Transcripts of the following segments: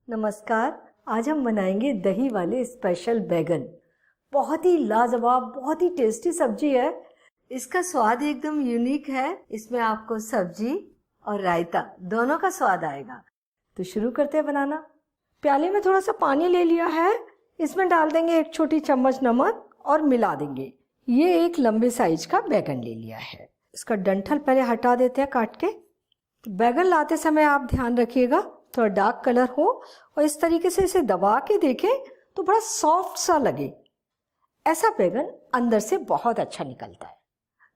नमस्कार। आज हम बनाएंगे दही वाले स्पेशल बैगन। बहुत ही लाजवाब, बहुत ही टेस्टी सब्जी है। इसका स्वाद एकदम यूनिक है। इसमें आपको सब्जी और रायता दोनों का स्वाद आएगा। तो शुरू करते हैं बनाना। प्याले में थोड़ा सा पानी ले लिया है। इसमें डाल देंगे 1 छोटी चम्मच नमक और मिला देंगे। ये एक लंबे साइज का बैगन ले लिया है। इसका डंठल पहले हटा देते हैं काट के। बैगन लाते समय आप ध्यान रखिएगा थोड़ा डार्क कलर हो और इस तरीके से इसे दबा के देखें तो बड़ा सॉफ्ट सा लगे। ऐसा बैगन अंदर से बहुत अच्छा निकलता है।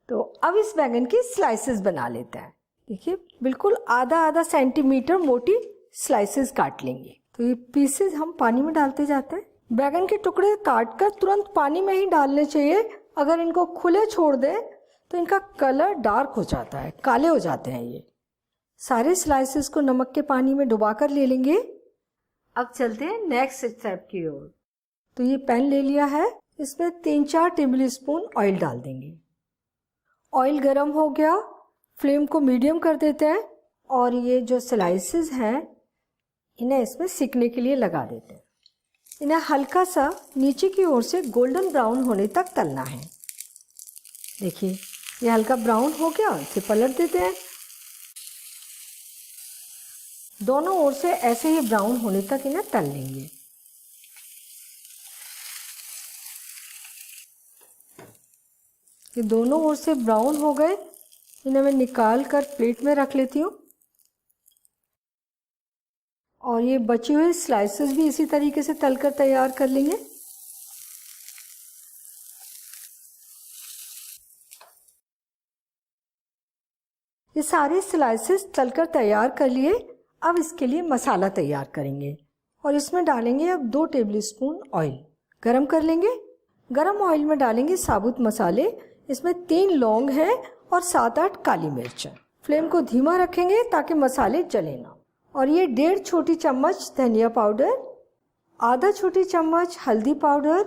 तो अब इस बैगन की स्लाइसेस बना लेते हैं। देखिए बिल्कुल आधा आधा सेंटीमीटर मोटी स्लाइसेस काट लेंगे। तो ये पीसेस हम पानी में डालते जाते हैं। बैगन के टुकड़े काट कर तुरंत पानी में ही डालने चाहिए। अगर इनको खुले छोड़ दे तो इनका कलर डार्क हो जाता है, काले हो जाते हैं। ये सारे स्लाइसेस को नमक के पानी में डुबा कर ले लेंगे। अब चलते हैं नेक्स्ट स्टेप की ओर। तो ये पैन ले लिया है। इसमें 3-4 टेबल स्पून ऑयल डाल देंगे। ऑयल गर्म हो गया, फ्लेम को मीडियम कर देते हैं और ये जो स्लाइसेस हैं इन्हें इसमें सिकने के लिए लगा देते हैं। इन्हें हल्का सा नीचे की ओर से गोल्डन ब्राउन होने तक तलना है। देखिए ये हल्का ब्राउन हो गया, इसे पलट देते हैं। दोनों ओर से ऐसे ही ब्राउन होने तक इन्हें तल लेंगे। ये दोनों ओर से ब्राउन हो गए। इन्हें मैं निकाल कर प्लेट में रख लेती हूँ। और ये बचे हुए स्लाइसेस भी इसी तरीके से तलकर तैयार कर लेंगे। ये सारे स्लाइसेस तलकर तैयार कर लिए। अब इसके लिए मसाला तैयार करेंगे और इसमें डालेंगे अब 2 टेबल स्पून ऑयल। गरम कर लेंगे। गरम ऑयल में डालेंगे साबुत मसाले। इसमें 3 लौंग हैं और 7-8 काली मिर्च। फ्लेम को धीमा रखेंगे ताकि मसाले जले ना। और ये 1.5 छोटी चम्मच धनिया पाउडर, आधा छोटी चम्मच हल्दी पाउडर,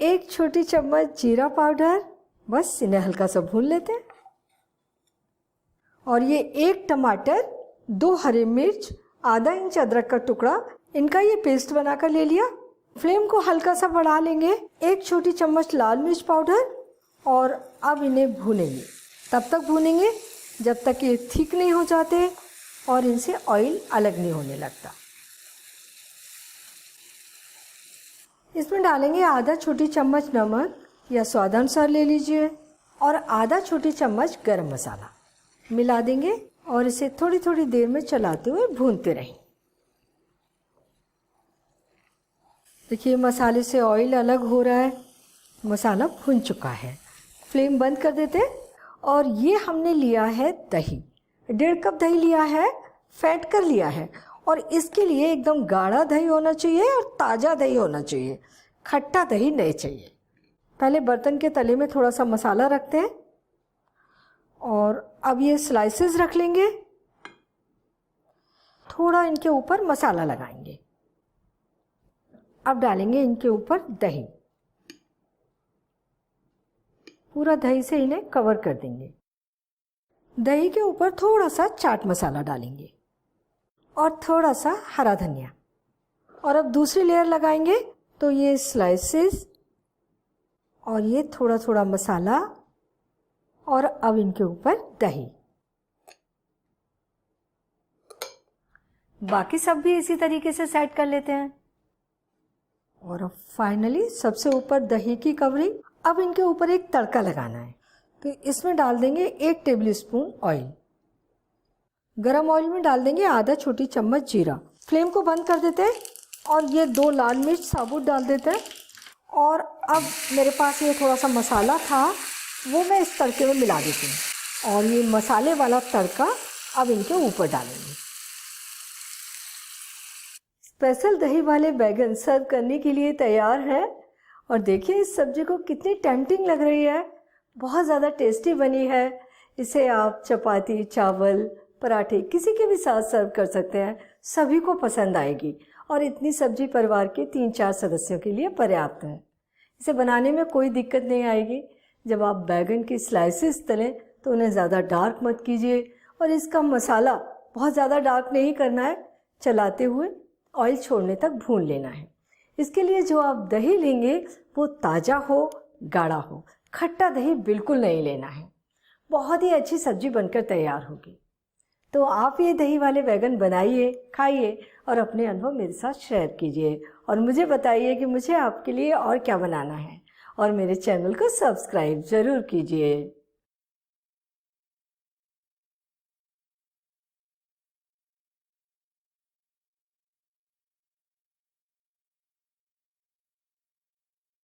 1 छोटी चम्मच जीरा पाउडर। बस इन्हें हल्का सा भून लेते हैं। और ये 1 टमाटर, 2 हरी मिर्च, आधा इंच अदरक का टुकड़ा, इनका ये पेस्ट बनाकर ले लिया। फ्लेम को हल्का सा बढ़ा लेंगे। 1 छोटी चम्मच लाल मिर्च पाउडर और अब इन्हें भूनेंगे। तब तक भूनेंगे जब तक ये थिक नहीं हो जाते और इनसे ऑयल अलग नहीं होने लगता। इसमें डालेंगे आधा छोटी चम्मच नमक या स्वादानुसार ले लीजिए और आधा छोटी चम्मच गरम मसाला मिला देंगे और इसे थोड़ी थोड़ी देर में चलाते हुए भूनते रहें। देखिए मसाले से ऑयल अलग हो रहा है, मसाला भुन चुका है। फ्लेम बंद कर देते हैं। और ये हमने लिया है दही, 1.5 कप दही लिया है, फेंट कर लिया है। और इसके लिए एकदम गाढ़ा दही होना चाहिए और ताज़ा दही होना चाहिए, खट्टा दही नहीं चाहिए। पहले बर्तन के तले में थोड़ा सा मसाला रखते हैं और अब ये स्लाइसेस रख लेंगे। थोड़ा इनके ऊपर मसाला लगाएंगे। अब डालेंगे इनके ऊपर दही। पूरा दही से इन्हें कवर कर देंगे। दही के ऊपर थोड़ा सा चाट मसाला डालेंगे और थोड़ा सा हरा धनिया। और अब दूसरी लेयर लगाएंगे। तो ये स्लाइसेस और ये थोड़ा थोड़ा मसाला और अब इनके ऊपर दही। बाकी सब भी इसी तरीके से सेट कर लेते हैं। और अब फाइनली सबसे ऊपर दही की कवरिंग। अब इनके ऊपर एक तड़का लगाना है। तो इसमें डाल देंगे 1 टेबल स्पून ऑयल। गरम ऑयल में डाल देंगे आधा छोटी चम्मच जीरा। फ्लेम को बंद कर देते हैं और ये 2 लाल मिर्च साबुत डाल देते हैं। और अब मेरे पास ये थोड़ा सा मसाला था, वो मैं इस तड़के में मिला देती हूँ। और ये मसाले वाला तड़का अब इनके ऊपर डालेंगे। स्पेशल दही वाले बैगन सर्व करने के लिए तैयार है। और देखिए इस सब्जी को कितनी टेम्पटिंग लग रही है। बहुत ज़्यादा टेस्टी बनी है। इसे आप चपाती, चावल, पराठे किसी के भी साथ सर्व कर सकते हैं। सभी को पसंद आएगी और इतनी सब्जी परिवार के 3-4 सदस्यों के लिए पर्याप्त है। इसे बनाने में कोई दिक्कत नहीं आएगी। जब आप बैगन की स्लाइसेस तलें तो उन्हें ज़्यादा डार्क मत कीजिए और इसका मसाला बहुत ज़्यादा डार्क नहीं करना है। चलाते हुए ऑयल छोड़ने तक भून लेना है। इसके लिए जो आप दही लेंगे वो ताज़ा हो, गाढ़ा हो, खट्टा दही बिल्कुल नहीं लेना है। बहुत ही अच्छी सब्जी बनकर तैयार होगी। तो आप ये दही वाले बैगन बनाइए, खाइए और अपने अनुभव मेरे साथ शेयर कीजिए और मुझे बताइए कि मुझे आपके लिए और क्या बनाना है, और मेरे चैनल को सब्सक्राइब ज़रूर कीजिए।